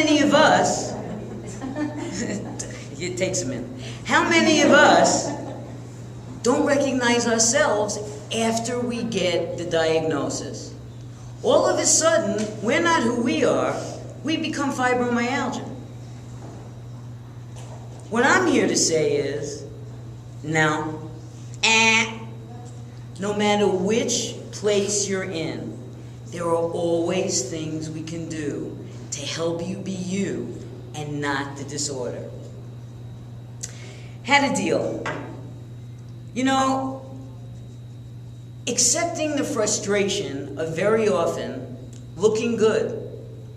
many of us, it takes a minute, how many of us don't recognize ourselves after we get the diagnosis? All of a sudden, we're not who we are, we become fibromyalgia. What I'm here to say is, no matter which place you're in, there are always things we can do to help you be you and not the disorder. Had a deal. You know, accepting the frustration of very often looking good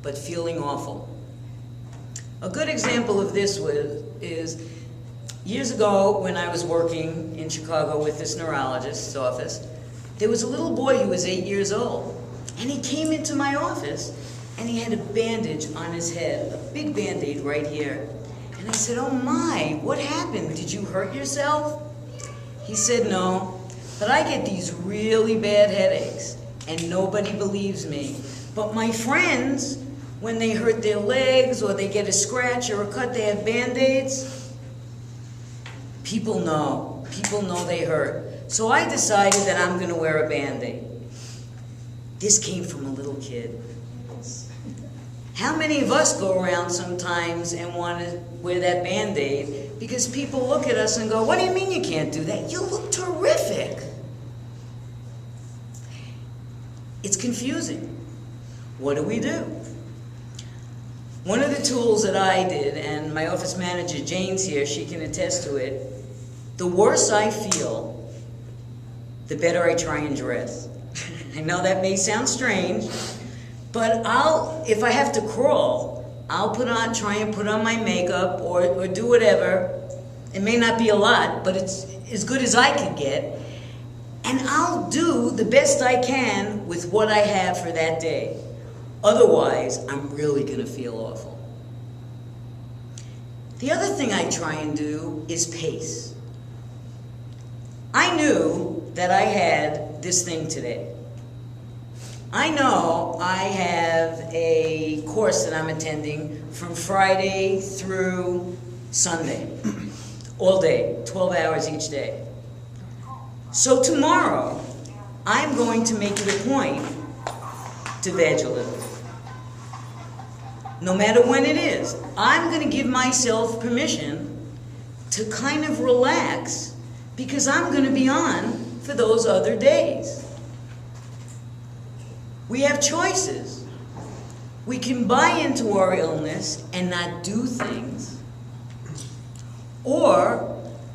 but feeling awful. A good example of this is years ago when I was working in Chicago with this neurologist's office, there was a little boy who was 8 years old, and he came into my office and he had a bandage on his head, a big Band-Aid right here. And I said, oh my, what happened? Did you hurt yourself? He said, no, but I get these really bad headaches and nobody believes me. But my friends, when they hurt their legs or they get a scratch or a cut, they have Band-Aids. People know they hurt. So I decided that I'm gonna wear a Band-Aid. This came from a little kid. How many of us go around sometimes and want to wear that Band-Aid because people look at us and go, what do you mean you can't do that? You look terrific. It's confusing. What do we do? One of the tools that I did, and my office manager Jane's here, she can attest to it, the worse I feel, the better I try and dress. I know that may sound strange, but if I have to crawl, I'll try and put on my makeup or do whatever. It may not be a lot, but it's as good as I can get. And I'll do the best I can with what I have for that day. Otherwise, I'm really gonna feel awful. The other thing I try and do is pace. I knew that I had this thing today. I know I have a course that I'm attending from Friday through Sunday, all day, 12 hours each day. So tomorrow, I'm going to make it a point to veg a little. No matter when it is, I'm going to give myself permission to kind of relax because I'm going to be on for those other days. We have choices. We can buy into our illness and not do things. Or,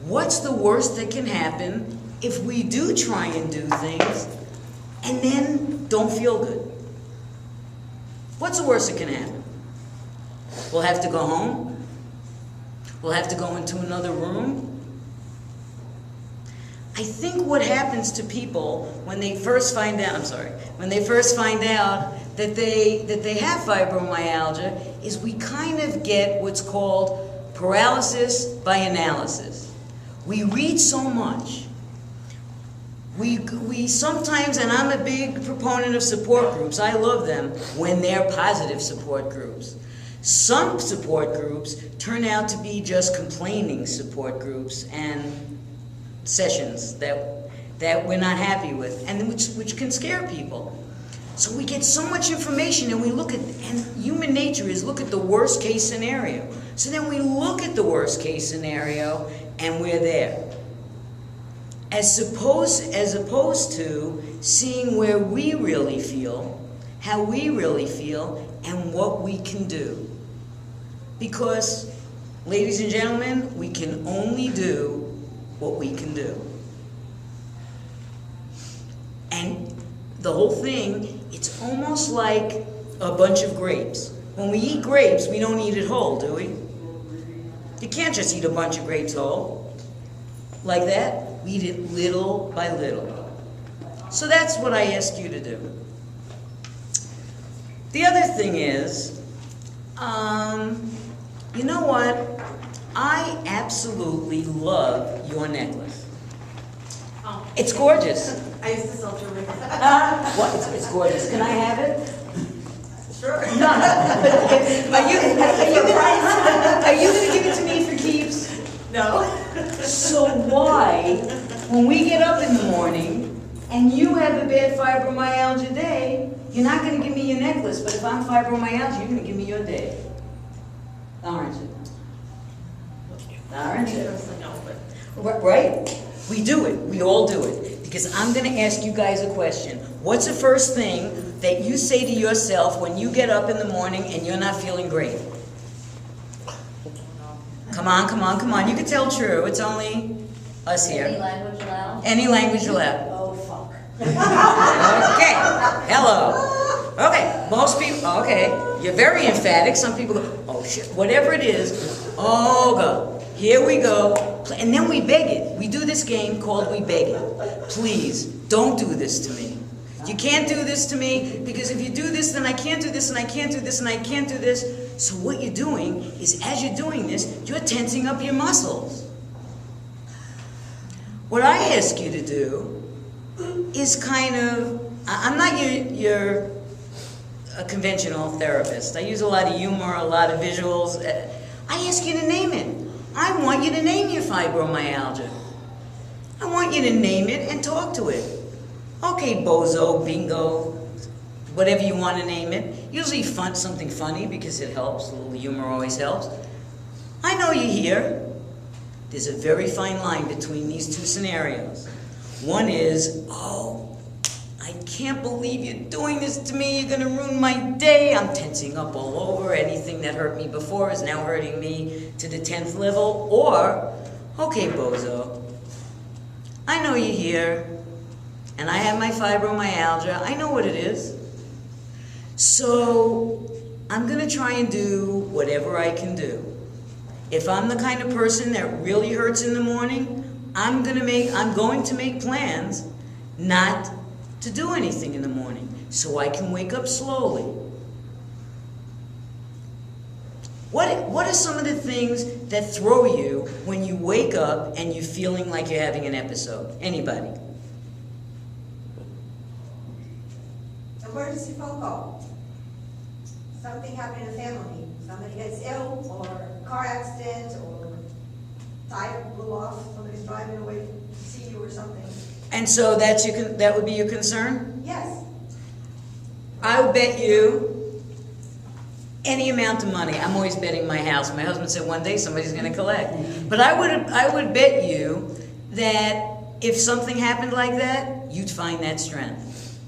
what's the worst that can happen if we do try and do things and then don't feel good? What's the worst that can happen? We'll have to go home. We'll have to go into another room. I think what happens to people when they first find out, when they first find out that they have fibromyalgia is we kind of get what's called paralysis by analysis. We read so much. We sometimes, and I'm a big proponent of support groups, I love them when they're positive support groups. Some support groups turn out to be just complaining support groups and sessions that we're not happy with, and which can scare people. So we get so much information and we look at, and human nature is look at the worst case scenario. So then we look at the worst case scenario and we're there. As opposed to seeing where we really feel, how we really feel, and what we can do. Because, ladies and gentlemen, we can only do what we can do. And the whole thing, it's almost like a bunch of grapes. When we eat grapes, we don't eat it whole, do we? You can't just eat a bunch of grapes whole. Like that, we eat it little by little. So that's what I ask you to do. The other thing is, you know what? I absolutely love your necklace. Oh. It's gorgeous. I used to sell jewelry. What? It's gorgeous. Can I have it? Sure. Are you gonna give it to me for keeps? No. So why, when we get up in the morning and you have a bad fibromyalgia day, you're not gonna give me your necklace, but if I'm fibromyalgia, you're gonna give me your day? Aren't you? Aren't you? No, but Right? We do it. We all do it. Because I'm going to ask you guys a question. What's the first thing that you say to yourself when you get up in the morning and you're not feeling great? Come on, come on, come on. You can tell true. It's only us here. Any language allowed? Any language allowed. Oh, fuck. Okay. Hello. Okay. Most people, okay. You're very emphatic. Some people go, oh shit. Whatever it is, oh God. Here we go. And then we beg it. We do this game called We Beg It. Please, don't do this to me. You can't do this to me, because if you do this, then I can't do this, and I can't do this, and I can't do this. So what you're doing is, as you're doing this, you're tensing up your muscles. What I ask you to do is kind of, I'm not your a conventional therapist. I use a lot of humor, a lot of visuals. I ask you to name it. I want you to name your fibromyalgia. I want you to name it and talk to it. Okay, bozo, bingo, whatever you want to name it. Usually something funny, because it helps. A little humor always helps. I know you're here. There's a very fine line between these two scenarios. One is, oh, I can't believe you're doing this to me. You're going to ruin my day. I'm tensing up all over. Anything that hurt me before is now hurting me to the 10th level. Or, okay, bozo, I know you're here, and I have my fibromyalgia. I know what it is. So I'm going to try and do whatever I can do. If I'm the kind of person that really hurts in the morning, I'm going to make plans not to do anything in the morning, so I can wake up slowly. What are some of the things that throw you when you wake up and you're feeling like you're having an episode? Anybody? Emergency phone call. Something happened in the family. Somebody gets ill, or a car accident, or tire blew off. Somebody's driving away to see you or something. And so that would be your concern? Yes. I would bet you any amount of money. I'm always betting my house. My husband said one day somebody's going to collect. But I would bet you that if something happened like that, you'd find that strength.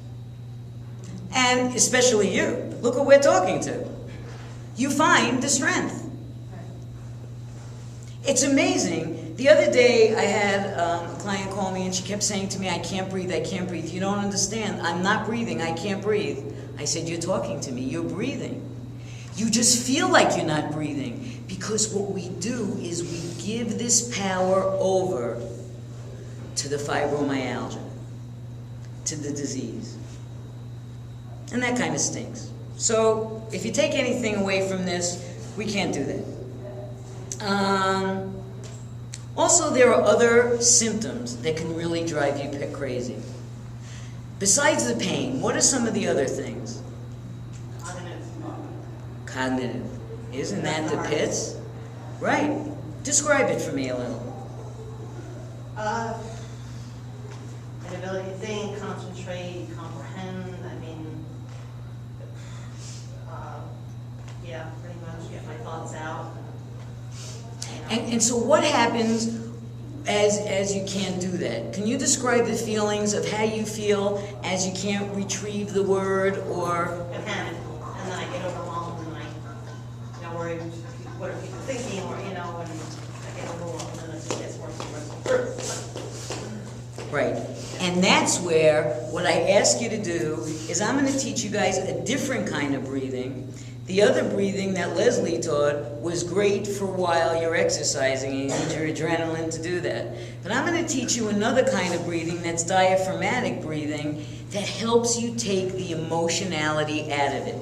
And especially you. Look who we're talking to. You find the strength. It's amazing. The other day I had a client call me and she kept saying to me, I can't breathe, I can't breathe. You don't understand. I'm not breathing, I can't breathe. I said, you're talking to me, you're breathing. You just feel like you're not breathing, because what we do is we give this power over to the fibromyalgia, to the disease. And that kind of stinks. So if you take anything away from this, we can't do that. Also, there are other symptoms that can really drive you crazy. Besides the pain, what are some of the other things? Cognitive. Isn't that the pits? Right. Describe it for me a little. Inability to think, concentrate, comprehend. I mean, yeah, pretty much get my thoughts out. And so what happens as you can't do that? Can you describe the feelings of how you feel as you can't retrieve the word, or? I panic, and then I get overwhelmed, and I worry what are people thinking, or and I get overwhelmed, and then it just gets worse and worse. Right. And that's where what I ask you to do is I'm going to teach you guys a different kind of breathing. The other breathing that Leslie taught was great for while you're exercising and you need your adrenaline to do that. But I'm going to teach you another kind of breathing that's diaphragmatic breathing that helps you take the emotionality out of it.